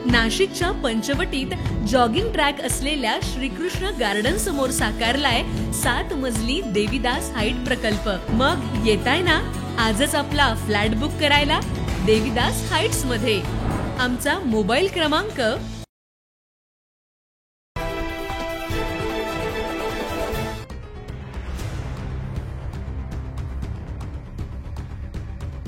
नाशिकच्या पंचवटीत jogging track असलेल्या Shrikrishna garden समोर साकारलाय 7 मजली देवीदास हाईट प्रकल्प। मग येताय ना आजच आपला फ्लॅट बुक करायला देवीदास हाईट्स मध्ये। आमचा मोबाईल क्रमांक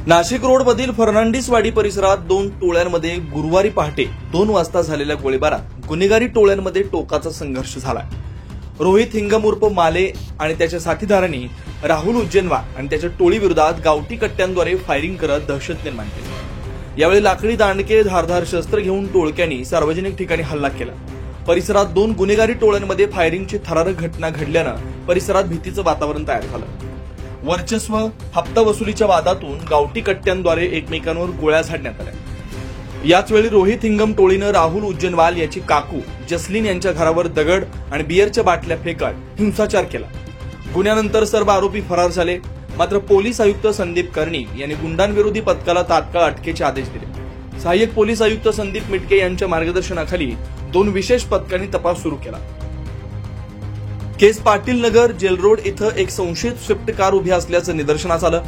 नाशिक रोड मधील फर्नांडिसवाडी परिसरात 2 टोळ्यांमध्ये गुरुवारी पहाटे 2 वाजता झालेल्या गोळीबारात गुन्हेगारी टोळ्यांमध्ये टोकाचा संघर्ष झाला। रोहित हिंगम उर्फ माले आणि त्याच्या साथीदारांनी राहुल उज्जैनवार आणि त्याच्या टोळीविरोधात गावठी कट्ट्यांद्वारे फायरिंग करत दहशत निर्माण केली। यावेळी लाकडी दांडके धारधार शस्त्र घेऊन टोळक्यांनी सार्वजनिक ठिकाणी हल्ला केला। परिसरात 2 गुन्हेगारी टोळ्यांमध्ये फायरिंगची थरारक घटना घडल्यानं परिसरात भीतीचं वातावरण तयार झालं। वर्चस्व हप्ता वसुलीच्या वादातून गावठी कट्ट्यांद्वारे एकमेकांवर गोळ्या झाडण्यात आल्या। याच वेळी रोहित हिंगम टोळीनं राहुल उज्जैनवाल याची काकू जसलीन यांच्या घरावर दगड आणि बियरच्या बाटल्या फेकत हिंसाचार केला। गुन्ह्यानंतर सर्व आरोपी फरार झाले। मात्र पोलीस आयुक्त संदीप कर्णिक यांनी गुंडांविरोधी पथकाला तात्काळ अटकेचे आदेश दिले। सहाय्यक पोलीस आयुक्त संदीप मिटके यांच्या मार्गदर्शनाखाली 2 विशेष पथकांनी तपास सुरू केला। केस पाटील नगर जेल रोड इथं एक संशयित स्विफ्ट कार उभी असल्याचं निदर्शनास आलं।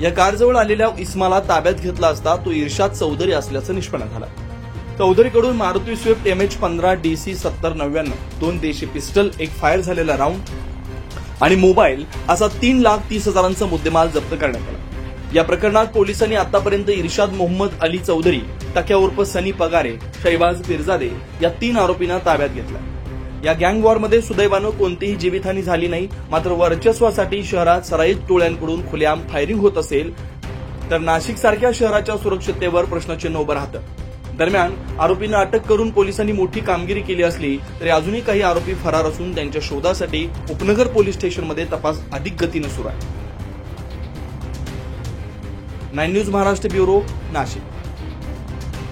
या कारजवळ आलेल्या इस्माला ताब्यात घेतला असता तो इर्शाद चौधरी असल्याचं निष्पन्न झालं। चौधरीकडून मारुती स्विफ्ट MH15 DC 7099 2 देशी पिस्टल, एक फायर झालेला राऊंड आणि मोबाईल असा 3,30,000चा मुद्देमाल जप्त करण्यात आला। या प्रकरणात पोलिसांनी आतापर्यंत इर्शाद मोहम्मद अली चौधरी, टक्या उर्फ सनी पगारे, शैबाज पिरजादे या 3 आरोपींना ताब्यात घेतलं। या गँग वॉरमध्ये सुदैवानं कोणतीही जीवितहानी झाली नाही। मात्र वर्चस्वासाठी शहरात सराईत टोळ्यांकडून खुलेआम फायरिंग होत असेल तर नाशिक सारख्या शहराच्या सुरक्षिततेवर प्रश्नचिन्ह उभं राहतं। दरम्यान आरोपींना अटक करून पोलिसांनी मोठी कामगिरी केली असली तरी अजूनही काही आरोपी फरार असून त्यांच्या शोधासाठी उपनगर पोलीस स्टेशनमध्ये तपास अधिक गतीनं सुरू आहे। 9 न्यूज महाराष्ट्र ब्युरो, नाशिक।